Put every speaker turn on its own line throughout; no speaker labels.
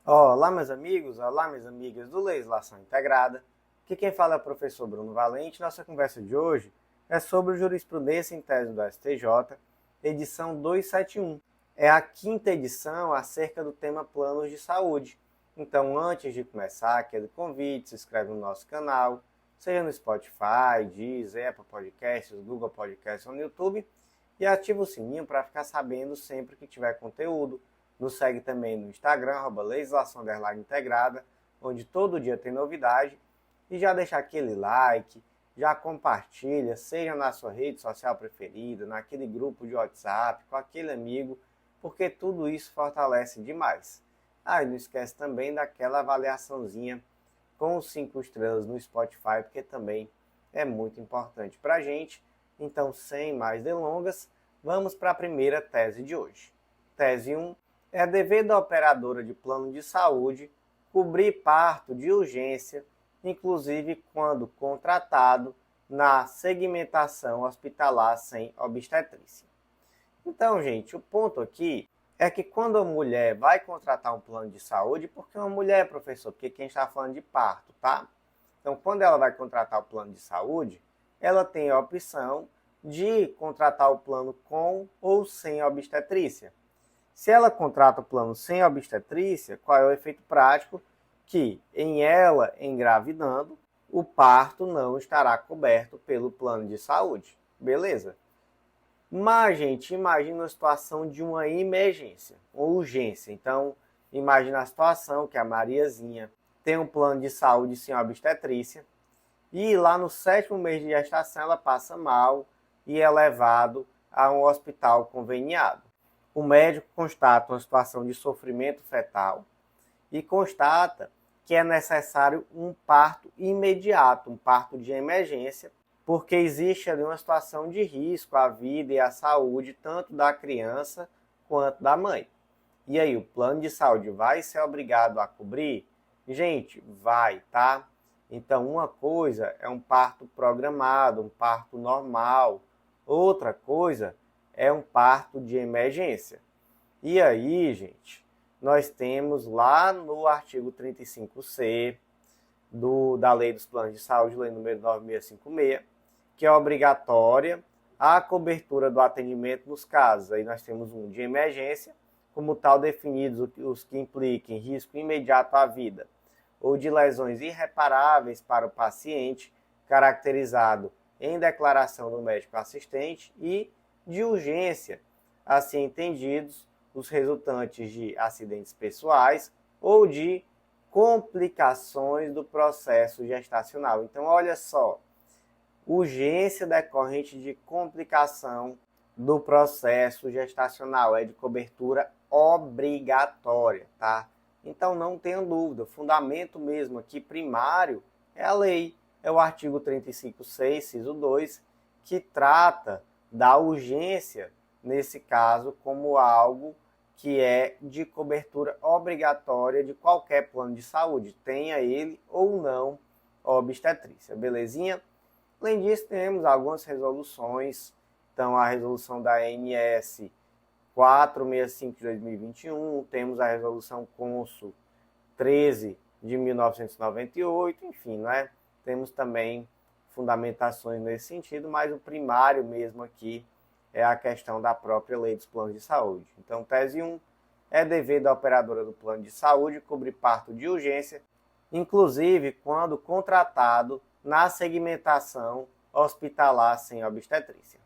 Olá, meus amigos, olá, minhas amigas do Legislação Integrada. Aqui quem fala é o professor Bruno Valente. Nossa conversa de hoje é sobre jurisprudência em tese do STJ, edição 271. É a quinta edição acerca do tema planos de saúde. Então, antes de começar, aquele convite, se inscreve no nosso canal, seja no Spotify, Deezer, Apple Podcasts, Google Podcasts ou no YouTube, e ativa o sininho para ficar sabendo sempre que tiver conteúdo. Nos segue também no Instagram, @legislação_integrada, onde todo dia tem novidade. E já deixa aquele like, já compartilha, seja na sua rede social preferida, naquele grupo de WhatsApp, com aquele amigo, porque tudo isso fortalece demais. E não esquece também daquela avaliaçãozinha com os 5 estrelas no Spotify, porque também é muito importante para a gente. Então, sem mais delongas, vamos para a primeira tese de hoje. Tese 1. É dever da operadora de plano de saúde cobrir parto de urgência, inclusive quando contratado na segmentação hospitalar sem obstetrícia. Então, gente, o ponto aqui é que quando a mulher vai contratar um plano de saúde, porque uma mulher, professor, porque quem está falando de parto, tá? Então, quando ela vai contratar o plano de saúde, ela tem a opção de contratar o plano com ou sem obstetrícia. Se ela contrata o plano sem obstetrícia, qual é o efeito prático? Que em ela engravidando, o parto não estará coberto pelo plano de saúde. Beleza? Mas, gente, imagina a situação de uma emergência, ou urgência. Então, imagina a situação que a Mariazinha tem um plano de saúde sem obstetrícia e lá no 7º mês de gestação ela passa mal e é levado a um hospital conveniado. O médico constata uma situação de sofrimento fetal e constata que é necessário um parto imediato, um parto de emergência, porque existe ali uma situação de risco à vida e à saúde tanto da criança quanto da mãe. E aí, o plano de saúde vai ser obrigado a cobrir? Gente, vai, tá? Então, uma coisa é um parto programado, um parto normal. Outra coisa é um parto de emergência. E aí, gente, nós temos lá no artigo 35C da Lei dos Planos de Saúde, Lei número 9656, que é obrigatória a cobertura do atendimento nos casos. Aí nós temos um de emergência, como tal definidos os que impliquem risco imediato à vida ou de lesões irreparáveis para o paciente, caracterizado em declaração do médico assistente, e de urgência, assim entendidos os resultantes de acidentes pessoais ou de complicações do processo gestacional. Então, olha só, urgência decorrente de complicação do processo gestacional, é de cobertura obrigatória, tá? Então, não tenham dúvida, o fundamento mesmo aqui primário é a lei, é o artigo 35.6, inciso 2, que trata da urgência, nesse caso, como algo que é de cobertura obrigatória de qualquer plano de saúde, tenha ele ou não obstetrícia, belezinha? Além disso, temos algumas resoluções, então a resolução da ANS 465 de 2021, temos a resolução Consul 13 de 1998, enfim, não é? Temos também fundamentações nesse sentido, mas o primário mesmo aqui é a questão da própria lei dos planos de saúde. Então, tese 1, é dever da operadora do plano de saúde cobrir parto de urgência, inclusive quando contratado na segmentação hospitalar sem obstetrícia.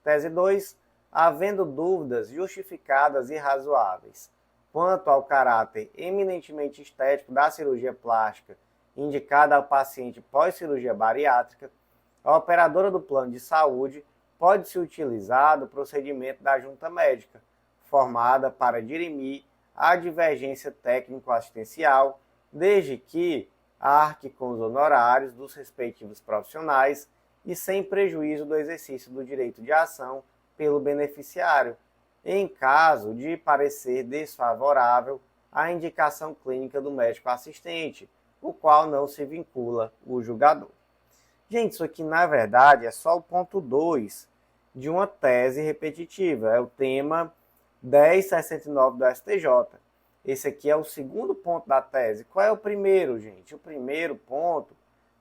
Tese 2, havendo dúvidas justificadas e razoáveis quanto ao caráter eminentemente estético da cirurgia plástica indicada ao paciente pós-cirurgia bariátrica, a operadora do plano de saúde pode-se utilizar do procedimento da junta médica, formada para dirimir a divergência técnico-assistencial, desde que arque com os honorários dos respectivos profissionais e sem prejuízo do exercício do direito de ação pelo beneficiário, em caso de parecer desfavorável à indicação clínica do médico assistente, o qual não se vincula o julgador. Gente, isso aqui na verdade é só o ponto 2 de uma tese repetitiva, é o tema 1069 do STJ. Esse aqui é o segundo ponto da tese. Qual é o primeiro, gente? O primeiro ponto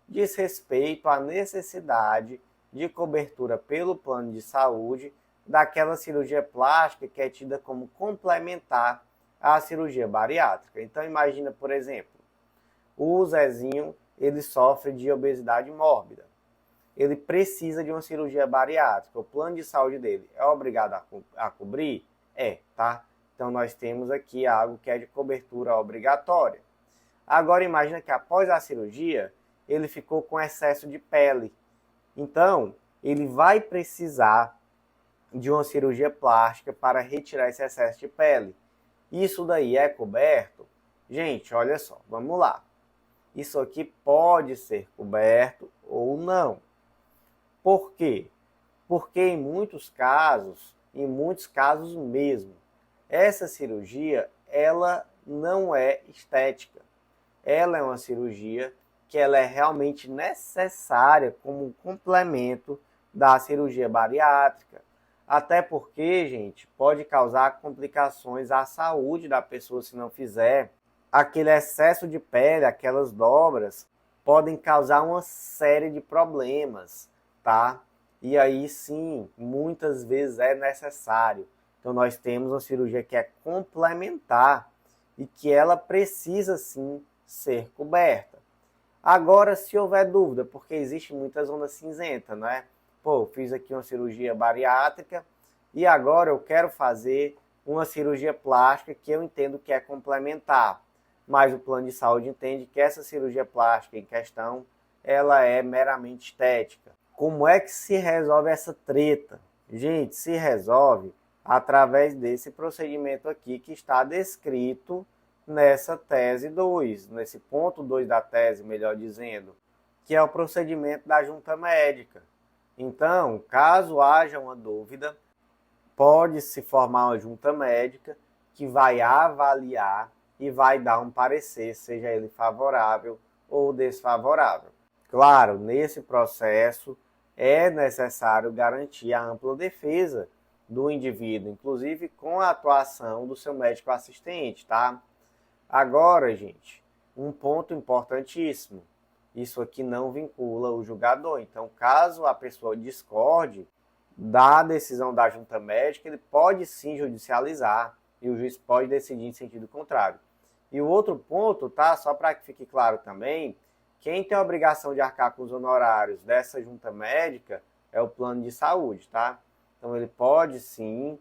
diz respeito à necessidade de cobertura pelo plano de saúde daquela cirurgia plástica que é tida como complementar à cirurgia bariátrica. Então imagina, por exemplo, o Zezinho, ele sofre de obesidade mórbida. Ele precisa de uma cirurgia bariátrica. O plano de saúde dele é obrigado a cobrir? É, tá? Então nós temos aqui algo que é de cobertura obrigatória. Agora imagina que após a cirurgia, ele ficou com excesso de pele. Então, ele vai precisar de uma cirurgia plástica para retirar esse excesso de pele. Isso daí é coberto? Gente, olha só, vamos lá. Isso aqui pode ser coberto ou não. Por quê? Porque em muitos casos mesmo, essa cirurgia, ela não é estética. Ela é uma cirurgia que ela é realmente necessária como um complemento da cirurgia bariátrica. Até porque, gente, pode causar complicações à saúde da pessoa se não fizer. Aquele excesso de pele, aquelas dobras, podem causar uma série de problemas, tá? E aí sim, muitas vezes é necessário. Então nós temos uma cirurgia que é complementar e que ela precisa sim ser coberta. Agora, se houver dúvida, porque existe muita zona cinzenta, né? Pô, fiz aqui uma cirurgia bariátrica e agora eu quero fazer uma cirurgia plástica que eu entendo que é complementar. Mas o plano de saúde entende que essa cirurgia plástica em questão, ela é meramente estética. Como é que se resolve essa treta? Gente, se resolve através desse procedimento aqui que está descrito nessa tese 2, nesse ponto 2 da tese, melhor dizendo, que é o procedimento da junta médica. Então, caso haja uma dúvida, pode-se formar uma junta médica que vai avaliar e vai dar um parecer, seja ele favorável ou desfavorável. Claro, nesse processo é necessário garantir a ampla defesa do indivíduo, inclusive com a atuação do seu médico assistente, tá? Agora, gente, um ponto importantíssimo. Isso aqui não vincula o julgador. Então, caso a pessoa discorde da decisão da junta médica, ele pode sim judicializar e o juiz pode decidir em sentido contrário. E o outro ponto, tá? Só para que fique claro também, quem tem a obrigação de arcar com os honorários dessa junta médica é o plano de saúde, tá? Então, ele pode sim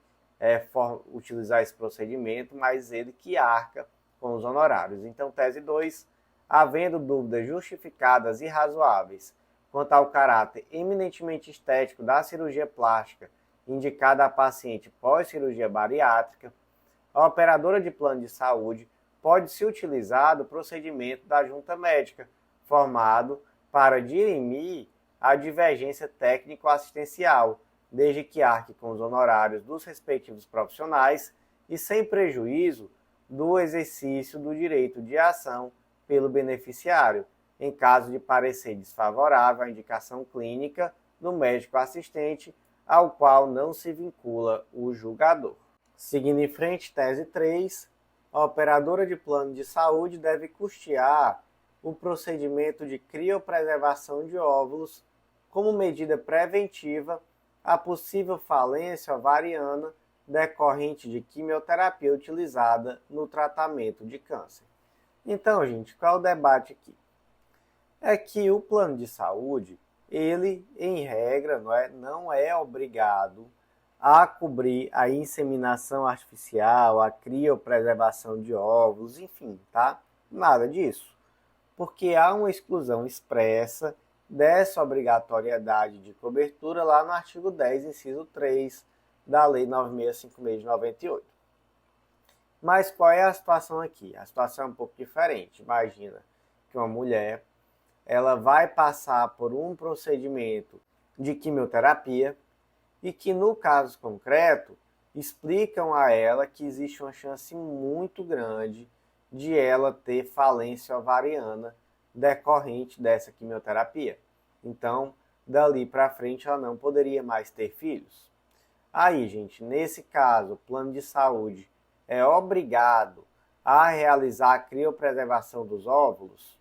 utilizar esse procedimento, mas ele que arca com os honorários. Então, tese 2, havendo dúvidas justificadas e razoáveis quanto ao caráter eminentemente estético da cirurgia plástica indicada à paciente pós-cirurgia bariátrica, a operadora de plano de saúde pode se utilizar do procedimento da junta médica, formado para dirimir a divergência técnico-assistencial, desde que arque com os honorários dos respectivos profissionais e sem prejuízo do exercício do direito de ação pelo beneficiário, em caso de parecer desfavorável à indicação clínica do médico assistente, ao qual não se vincula o julgador. Seguindo em frente, tese 3, a operadora de plano de saúde deve custear o procedimento de criopreservação de óvulos como medida preventiva à possível falência ovariana decorrente de quimioterapia utilizada no tratamento de câncer. Então, gente, qual é o debate aqui? É que o plano de saúde, ele, em regra, não é obrigado a cobrir a inseminação artificial, a criopreservação de óvulos, enfim, tá? Nada disso. Porque há uma exclusão expressa dessa obrigatoriedade de cobertura lá no artigo 10, inciso 3, da Lei 9656 de 98. Mas qual é a situação aqui? A situação é um pouco diferente. Imagina que uma mulher ela vai passar por um procedimento de quimioterapia e que, no caso concreto, explicam a ela que existe uma chance muito grande de ela ter falência ovariana decorrente dessa quimioterapia. Então, dali para frente, ela não poderia mais ter filhos. Aí, gente, nesse caso, o plano de saúde é obrigado a realizar a criopreservação dos óvulos?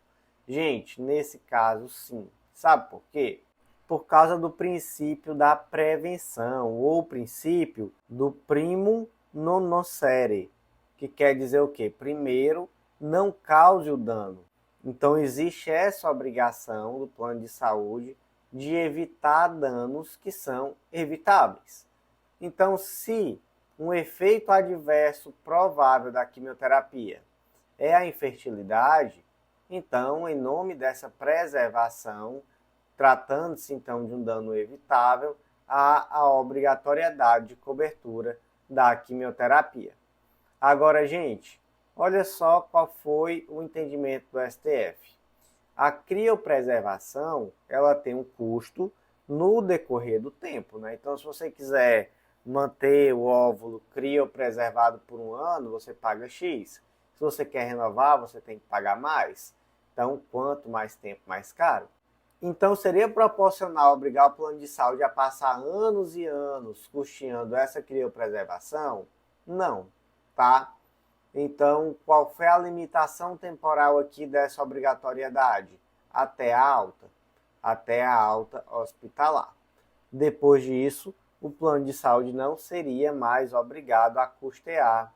Gente, nesse caso sim. Sabe por quê? Por causa do princípio da prevenção, ou princípio do primum non nocere, que quer dizer o quê? Primeiro, não cause o dano. Então existe essa obrigação do plano de saúde de evitar danos que são evitáveis. Então, se um efeito adverso provável da quimioterapia é a infertilidade, então, em nome dessa preservação, tratando-se então de um dano evitável, há a obrigatoriedade de cobertura da quimioterapia. Agora, gente, olha só qual foi o entendimento do STF. A criopreservação, ela tem um custo no decorrer do tempo, né? Então, se você quiser manter o óvulo criopreservado por um ano, você paga X. Se você quer renovar, você tem que pagar mais. Então, quanto mais tempo, mais caro. Então, seria proporcional obrigar o plano de saúde a passar anos e anos custeando essa criopreservação? Não, tá? Então, qual foi a limitação temporal aqui dessa obrigatoriedade? Até a alta. Até a alta hospitalar. Depois disso, o plano de saúde não seria mais obrigado a custear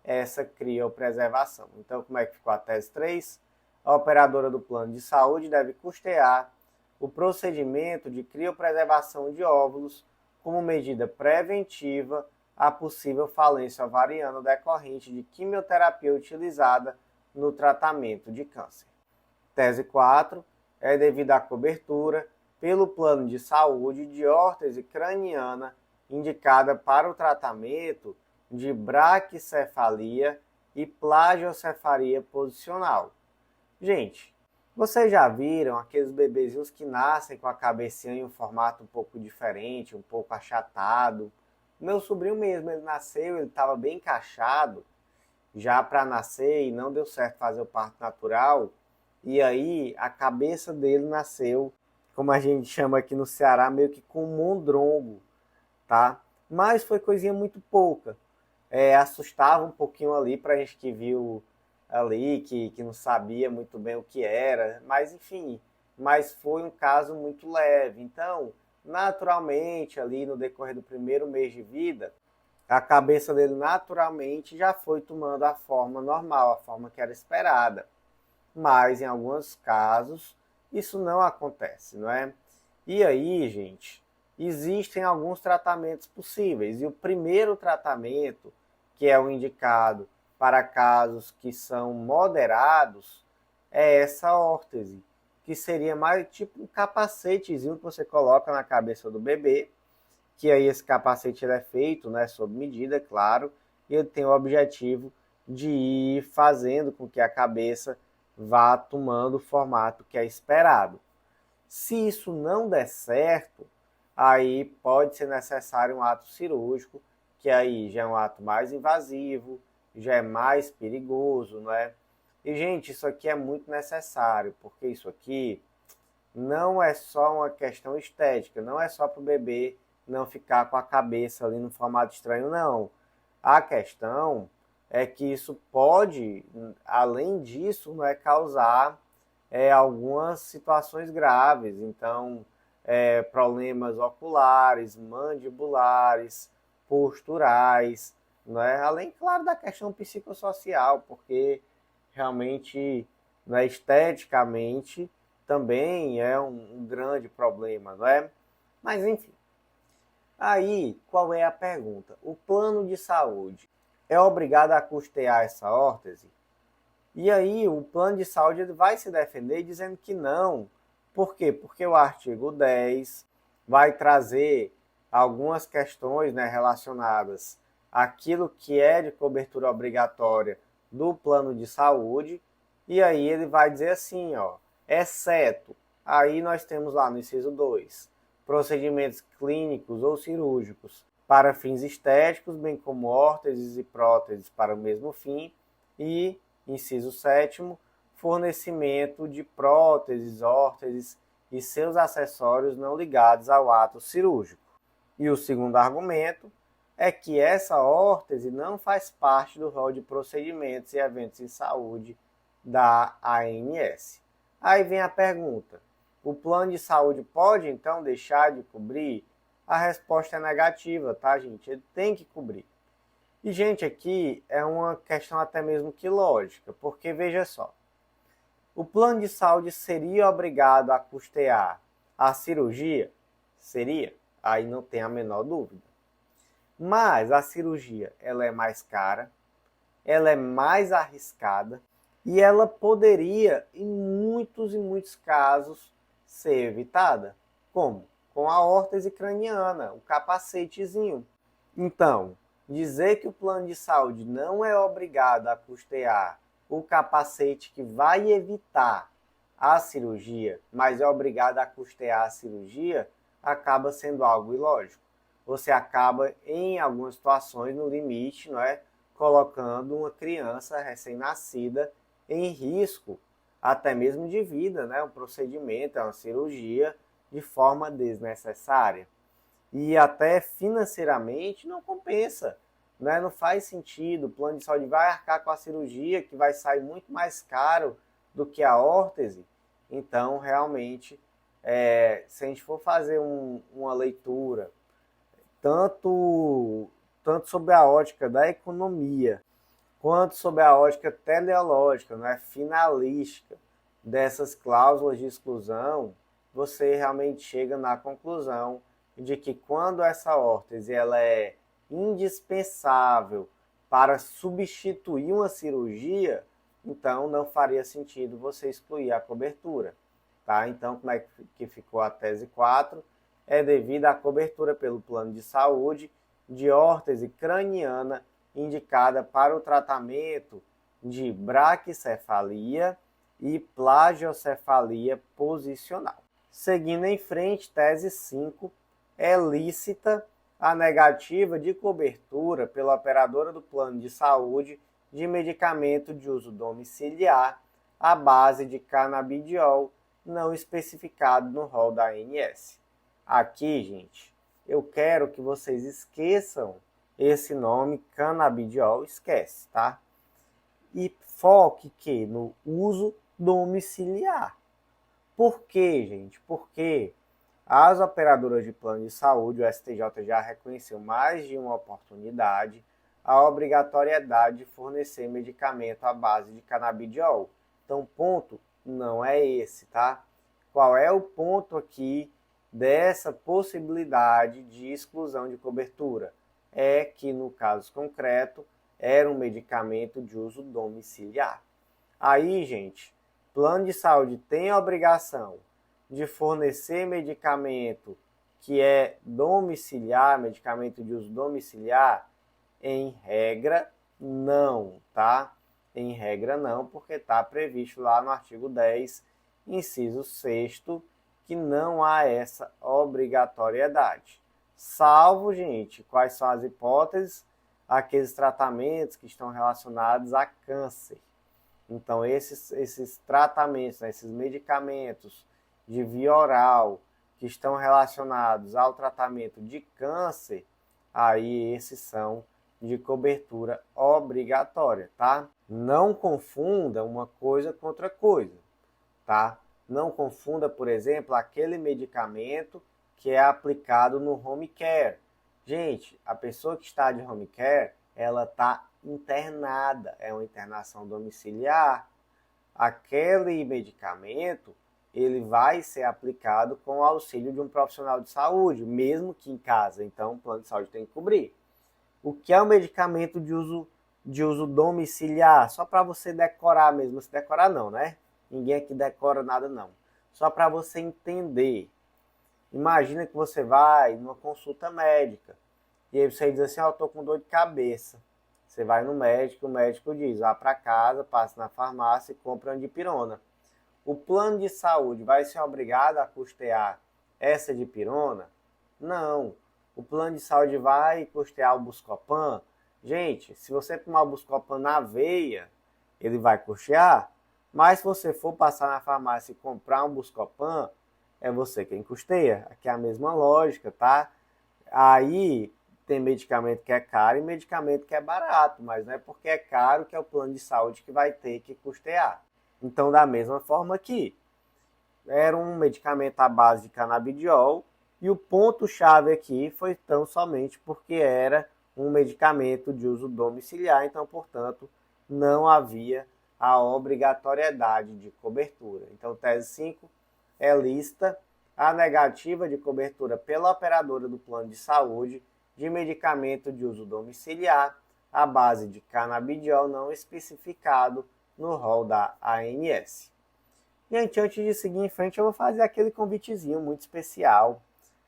essa criopreservação. Então, como é que ficou a tese 3? A operadora do plano de saúde deve custear o procedimento de criopreservação de óvulos como medida preventiva à possível falência ovariana decorrente de quimioterapia utilizada no tratamento de câncer. Tese 4 é devida à cobertura pelo plano de saúde de órtese craniana indicada para o tratamento de braquicefalia e plagiocefalia posicional. Gente, vocês já viram aqueles bebezinhos que nascem com a cabecinha em um formato um pouco diferente, um pouco achatado? Meu sobrinho mesmo, ele nasceu, ele estava bem encaixado já para nascer e não deu certo fazer o parto natural. E aí a cabeça dele nasceu, como a gente chama aqui no Ceará, meio que com um mondrongo, tá? Mas foi coisinha muito pouca. Assustava um pouquinho ali para a gente que viu ali, que não sabia muito bem o que era, mas enfim, mas foi um caso muito leve. Então, naturalmente, ali no decorrer do primeiro mês de vida, a cabeça dele naturalmente já foi tomando a forma normal, a forma que era esperada. Mas em alguns casos, isso não acontece, não é? E aí, gente, existem alguns tratamentos possíveis. E o primeiro tratamento, que é o indicado para casos que são moderados, é essa órtese, que seria mais tipo um capacetezinho que você coloca na cabeça do bebê, que aí esse capacete ele é feito, né, sob medida, é claro, e ele tem o objetivo de ir fazendo com que a cabeça vá tomando o formato que é esperado. Se isso não der certo, aí pode ser necessário um ato cirúrgico, que aí já é um ato mais invasivo, já é mais perigoso, não é? E, gente, isso aqui é muito necessário, porque isso aqui não é só uma questão estética, não é só para o bebê não ficar com a cabeça ali no formato estranho, não. A questão é que isso pode, além disso, não é causar algumas situações graves. Então, problemas oculares, mandibulares, posturais, não é? Além, claro, da questão psicossocial, porque realmente, não é, esteticamente também é um grande problema, não é? Mas, enfim. Aí, qual é a pergunta? O plano de saúde é obrigado a custear essa órtese? E aí, o plano de saúde ele vai se defender dizendo que não. Por quê? Porque o artigo 10 vai trazer algumas questões, né, relacionadas àquilo que é de cobertura obrigatória do plano de saúde. E aí ele vai dizer assim, ó, exceto, aí nós temos lá no inciso 2, procedimentos clínicos ou cirúrgicos para fins estéticos, bem como órteses e próteses para o mesmo fim, e, inciso 7º, fornecimento de próteses, órteses e seus acessórios não ligados ao ato cirúrgico. E o segundo argumento é que essa órtese não faz parte do rol de procedimentos e eventos em saúde da ANS. Aí vem a pergunta: o plano de saúde pode então deixar de cobrir? A resposta é negativa, tá, gente? Ele tem que cobrir. E, gente, aqui é uma questão até mesmo que lógica, porque veja só, o plano de saúde seria obrigado a custear a cirurgia? Seria, aí não tem a menor dúvida. Mas a cirurgia, ela é mais cara, ela é mais arriscada e ela poderia, em muitos casos, ser evitada. Como? Com a órtese craniana, o capacetezinho. Então, dizer que o plano de saúde não é obrigado a custear o capacete que vai evitar a cirurgia, mas é obrigado a custear a cirurgia, acaba sendo algo ilógico. Você acaba, em algumas situações, no limite, não é, colocando uma criança recém-nascida em risco, até mesmo de vida, né? Um procedimento, uma cirurgia, de forma desnecessária. E até financeiramente não compensa, né? Não faz sentido. O plano de saúde vai arcar com a cirurgia, que vai sair muito mais caro do que a órtese. Então, realmente, se a gente for fazer uma leitura tanto sobre a ótica da economia, quanto sobre a ótica teleológica, né, finalística dessas cláusulas de exclusão, você realmente chega na conclusão de que quando essa órtese ela é indispensável para substituir uma cirurgia, então não faria sentido você excluir a cobertura. Tá? Então, como é que ficou a tese 4? É devido à cobertura pelo plano de saúde de órtese craniana indicada para o tratamento de braquicefalia e plagiocefalia posicional. Seguindo em frente, tese 5, é lícita a negativa de cobertura pela operadora do plano de saúde de medicamento de uso domiciliar à base de canabidiol não especificado no rol da ANS. Aqui, gente, eu quero que vocês esqueçam esse nome canabidiol, esquece, tá? E foque que no uso domiciliar. Por quê, gente? Porque as operadoras de plano de saúde, o STJ já reconheceu mais de uma oportunidade a obrigatoriedade de fornecer medicamento à base de canabidiol. Então, o ponto não é esse, tá? Qual é o ponto aqui dessa possibilidade de exclusão de cobertura? É que, no caso concreto, era um medicamento de uso domiciliar. Aí, gente, plano de saúde tem a obrigação de fornecer medicamento que é domiciliar, medicamento de uso domiciliar? Em regra, não, tá? Em regra, não, porque está previsto lá no artigo 10, inciso 6º, que não há essa obrigatoriedade. Salvo, gente, quais são as hipóteses? Aqueles tratamentos que estão relacionados a câncer. Então, esses tratamentos, né, esses medicamentos de via oral que estão relacionados ao tratamento de câncer, aí esses são de cobertura obrigatória, tá? Não confunda uma coisa com outra coisa, tá? Não confunda, por exemplo, aquele medicamento que é aplicado no home care. Gente, a pessoa que está de home care, ela está internada, é uma internação domiciliar. Aquele medicamento, ele vai ser aplicado com o auxílio de um profissional de saúde, mesmo que em casa. Então, o plano de saúde tem que cobrir. O que é um medicamento de uso domiciliar? Só para você decorar mesmo. Se decorar não, né? Ninguém aqui decora nada não. Só para você entender. Imagina que você vai numa consulta médica. E aí você diz assim, eu estou com dor de cabeça. Você vai no médico, o médico diz, vá para casa, passe na farmácia e compre uma dipirona. O plano de saúde vai ser obrigado a custear essa dipirona? Não. O plano de saúde vai custear o Buscopan? Gente, se você tomar o Buscopan na veia, ele vai custear. Mas se você for passar na farmácia e comprar um Buscopan, é você quem custeia. Aqui é a mesma lógica, tá? Aí tem medicamento que é caro e medicamento que é barato, mas não é porque é caro que é o plano de saúde que vai ter que custear. Então, da mesma forma aqui, era um medicamento à base de canabidiol e o ponto-chave aqui foi tão somente porque era um medicamento de uso domiciliar, então, portanto, não havia a obrigatoriedade de cobertura. Então, tese 5 é lista a negativa de cobertura pela operadora do plano de saúde de medicamento de uso domiciliar à base de canabidiol não especificado no rol da ANS. Gente, antes de seguir em frente, eu vou fazer aquele convitezinho muito especial.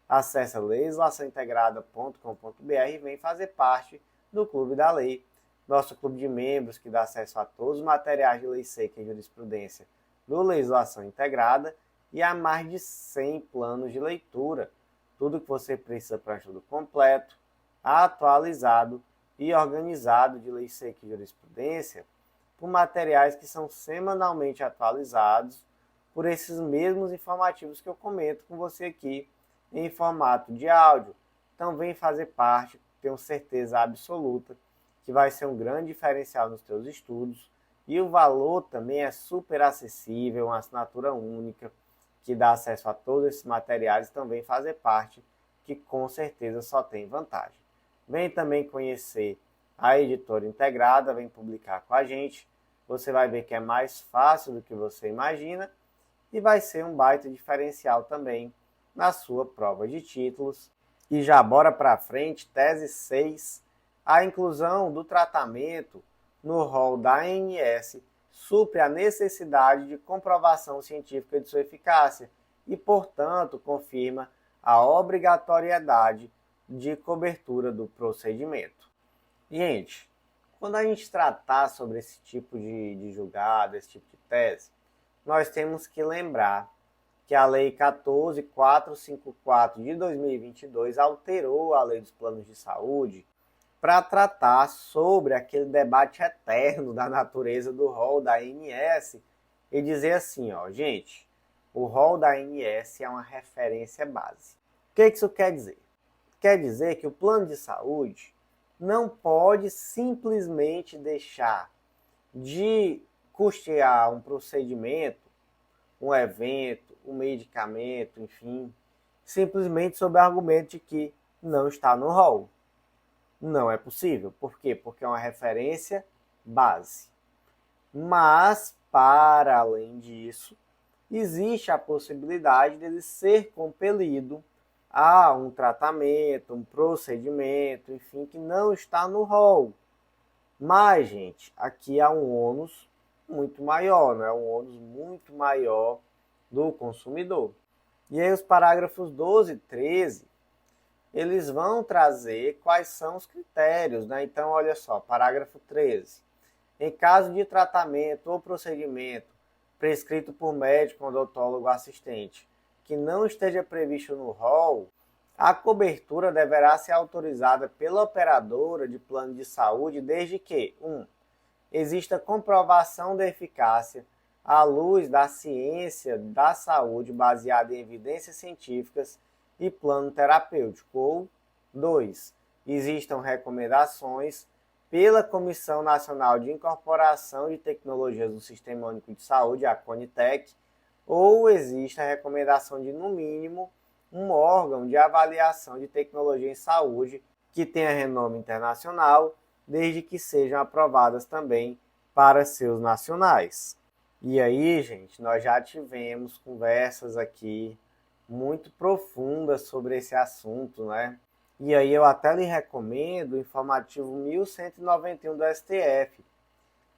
Acesse legislaçãointegrada.com.br e vem fazer parte do Clube da Lei, nosso clube de membros que dá acesso a todos os materiais de lei seca e jurisprudência do Legislação Integrada e a mais de 100 planos de leitura. Tudo que você precisa para um estudo completo, atualizado e organizado de lei seca e jurisprudência, por materiais que são semanalmente atualizados por esses mesmos informativos que eu comento com você aqui em formato de áudio. Então vem fazer parte, tenho certeza absoluta que vai ser um grande diferencial nos teus estudos e o valor também é super acessível, uma assinatura única que dá acesso a todos esses materiais e também fazer parte, que com certeza só tem vantagem. Vem também conhecer a editora integrada, vem publicar com a gente. Você vai ver que é mais fácil do que você imagina e vai ser um baita diferencial também na sua prova de títulos. E já bora para frente, tese 6, a inclusão do tratamento no rol da ANS supre a necessidade de comprovação científica de sua eficácia e, portanto, confirma a obrigatoriedade de cobertura do procedimento. Gente, quando a gente tratar sobre esse tipo de julgado, esse tipo de tese, nós temos que lembrar que a Lei 14.454 de 2022 alterou a Lei dos Planos de Saúde para tratar sobre aquele debate eterno da natureza do rol da ANS e dizer assim, ó, gente, o rol da ANS é uma referência base. O que isso quer dizer? Quer dizer que o plano de saúde não pode simplesmente deixar de custear um procedimento, um evento, um medicamento, enfim, simplesmente sob o argumento de que não está no rol. Não é possível. Por quê? Porque é uma referência base. Mas, para além disso, existe a possibilidade dele ser compelido a um tratamento, um procedimento, enfim, que não está no rol. Mas, gente, aqui há um ônus muito maior, não é? Um ônus muito maior do consumidor. E aí os parágrafos 12 e 13, eles vão trazer quais são os critérios, né? Então, olha só, parágrafo 13. Em caso de tratamento ou procedimento prescrito por médico ou odontólogo assistente que não esteja previsto no rol, a cobertura deverá ser autorizada pela operadora de plano de saúde desde que 1. Exista comprovação da eficácia à luz da ciência da saúde baseada em evidências científicas e plano terapêutico, ou 2. Existam recomendações pela Comissão Nacional de Incorporação de Tecnologias do Sistema Único de Saúde, a CONITEC, ou existe a recomendação de, no mínimo, um órgão de avaliação de tecnologia em saúde que tenha renome internacional, desde que sejam aprovadas também para seus nacionais. E aí, gente, nós já tivemos conversas aqui muito profundas sobre esse assunto, né? E aí eu até lhe recomendo o informativo 1191 do STF.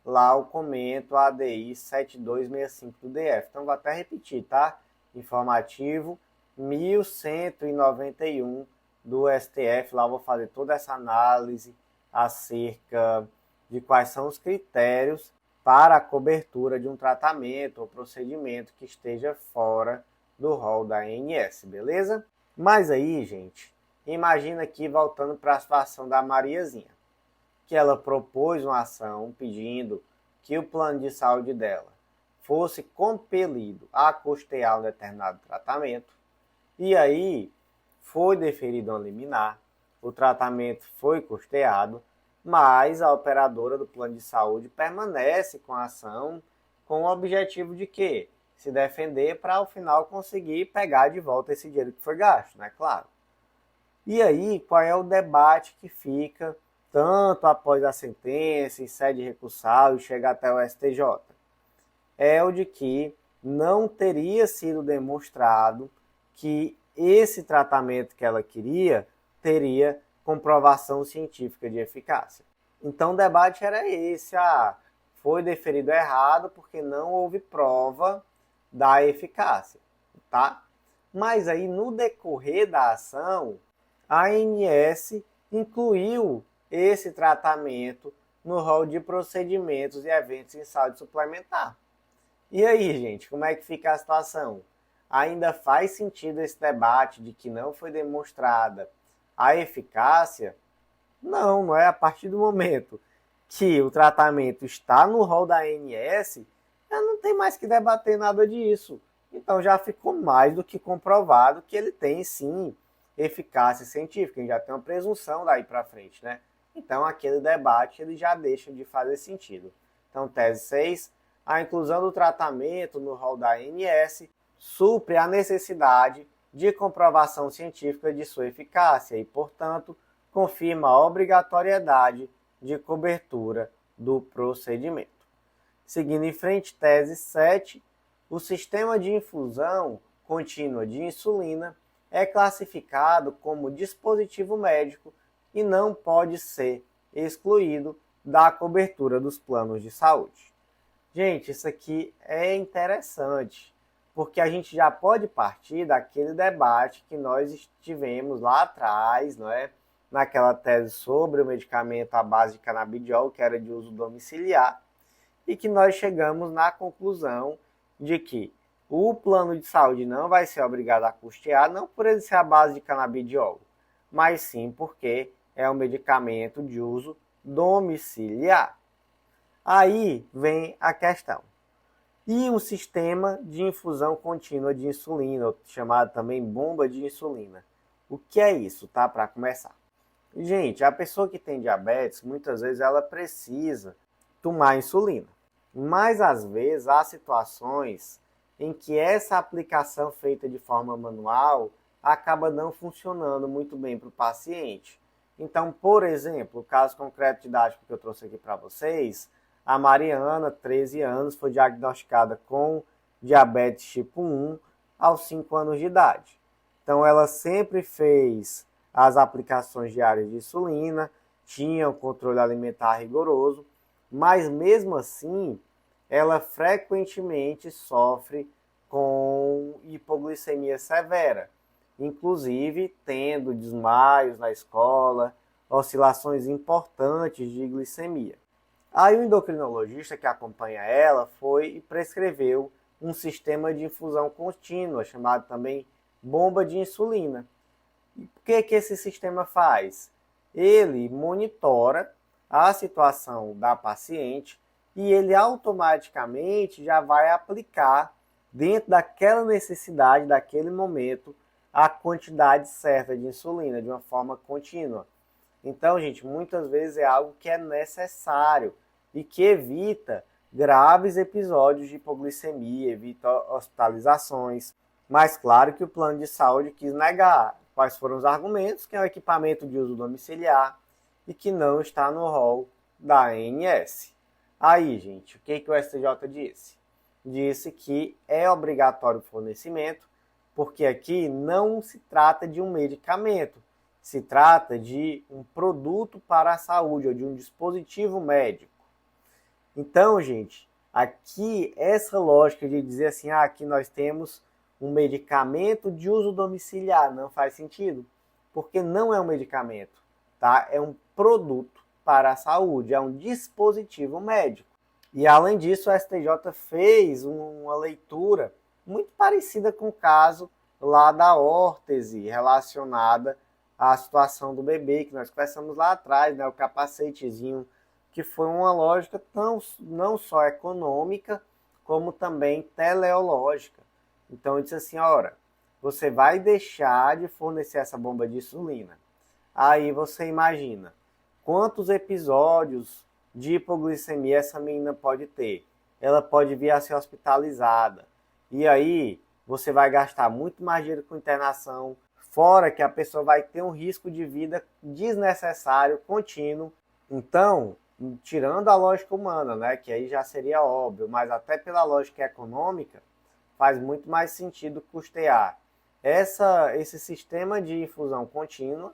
Lá eu comento a ADI 7265 do DF. Então vou até repetir, tá? Informativo 1191 do STF. Lá eu vou fazer toda essa análise acerca de quais são os critérios para a cobertura de um tratamento ou procedimento que esteja fora do rol da ANS, beleza? Mas aí, gente, imagina aqui voltando para a situação da Mariazinha, que ela propôs uma ação pedindo que o plano de saúde dela fosse compelido a custear um determinado tratamento, e aí foi deferido uma liminar, o tratamento foi custeado, mas a operadora do plano de saúde permanece com a ação com o objetivo de quê? Se defender para ao final conseguir pegar de volta esse dinheiro que foi gasto, né? Claro. E aí, qual é o debate que fica tanto após a sentença, em sede recursal e chega até o STJ? É o de que não teria sido demonstrado que esse tratamento que ela queria teria comprovação científica de eficácia. Então o debate era esse, foi deferido errado porque não houve prova da eficácia, tá? Mas aí no decorrer da ação, a ANS incluiu esse tratamento no rol de procedimentos e eventos em saúde suplementar. E aí, gente, como é que fica a situação? Ainda faz sentido esse debate de que não foi demonstrada a eficácia? Não, não é. A partir do momento que o tratamento está no rol da ANS, já não tem mais que debater nada disso. Então já ficou mais do que comprovado que ele tem sim eficácia científica, a gente já tem uma presunção daí para frente, né? Então aquele debate ele já deixa de fazer sentido. Então tese 6, a inclusão do tratamento no rol da ANS supre a necessidade de comprovação científica de sua eficácia e, portanto, confirma a obrigatoriedade de cobertura do procedimento. Seguindo em frente, tese 7, o sistema de infusão contínua de insulina é classificado como dispositivo médico e não pode ser excluído da cobertura dos planos de saúde. Gente, isso aqui é interessante, porque a gente já pode partir daquele debate que nós tivemos lá atrás, não é? Naquela tese sobre o medicamento à base de canabidiol, que era de uso domiciliar, e que nós chegamos na conclusão de que o plano de saúde não vai ser obrigado a custear, não por ele ser à base de canabidiol, mas sim porque é um medicamento de uso domiciliar. Aí vem a questão. E um sistema de infusão contínua de insulina, chamado também bomba de insulina. O que é isso, tá? Para começar. Gente, a pessoa que tem diabetes, muitas vezes ela precisa tomar insulina. Mas às vezes há situações em que essa aplicação feita de forma manual acaba não funcionando muito bem para o paciente. Então, por exemplo, o caso concreto didático que eu trouxe aqui para vocês, a Mariana, 13 anos, foi diagnosticada com diabetes tipo 1 aos 5 anos de idade. Então, ela sempre fez as aplicações diárias de insulina, tinha um controle alimentar rigoroso, mas mesmo assim, ela frequentemente sofre com hipoglicemia severa, inclusive tendo desmaios na escola, oscilações importantes de glicemia. Aí o endocrinologista que acompanha ela foi e prescreveu um sistema de infusão contínua, chamado também bomba de insulina. E o que esse sistema faz? Ele monitora a situação da paciente e ele automaticamente já vai aplicar, dentro daquela necessidade, daquele momento, a quantidade certa de insulina, de uma forma contínua. Então, gente, muitas vezes é algo que é necessário e que evita graves episódios de hipoglicemia, evita hospitalizações. Mas claro que o plano de saúde quis negar. Quais foram os argumentos? Que é um equipamento de uso domiciliar e que não está no rol da ANS. Aí, gente, o que o STJ disse? Disse que é obrigatório o fornecimento, porque aqui não se trata de um medicamento, se trata de um produto para a saúde, ou de um dispositivo médico. Então, gente, aqui essa lógica de dizer assim, aqui nós temos um medicamento de uso domiciliar, não faz sentido, porque não é um medicamento, tá? É um produto para a saúde, é um dispositivo médico. E além disso, o STJ fez uma leitura muito parecida com o caso lá da órtese relacionada à situação do bebê, que nós conversamos lá atrás, né? O capacetezinho, que foi uma lógica não só econômica, como também teleológica. Então, eu disse assim, ora, você vai deixar de fornecer essa bomba de insulina, Aí você imagina quantos episódios de hipoglicemia essa menina pode ter. Ela pode vir a ser hospitalizada. E aí você vai gastar muito mais dinheiro com internação, fora que a pessoa vai ter um risco de vida desnecessário, contínuo. Então, tirando a lógica humana, né, que aí já seria óbvio, mas até pela lógica econômica, faz muito mais sentido custear esse sistema de infusão contínua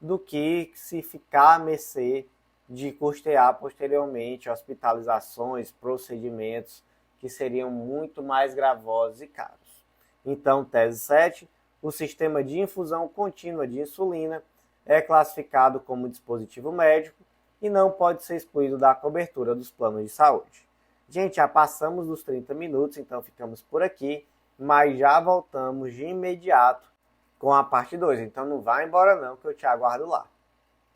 do que se ficar à mercê de custear posteriormente hospitalizações, procedimentos que seriam muito mais gravosos e caros. Então, tese 7, o sistema de infusão contínua de insulina é classificado como dispositivo médico e não pode ser excluído da cobertura dos planos de saúde. Gente, já passamos dos 30 minutos, então ficamos por aqui, mas já voltamos de imediato com a parte 2. Então não vá embora não, que eu te aguardo lá.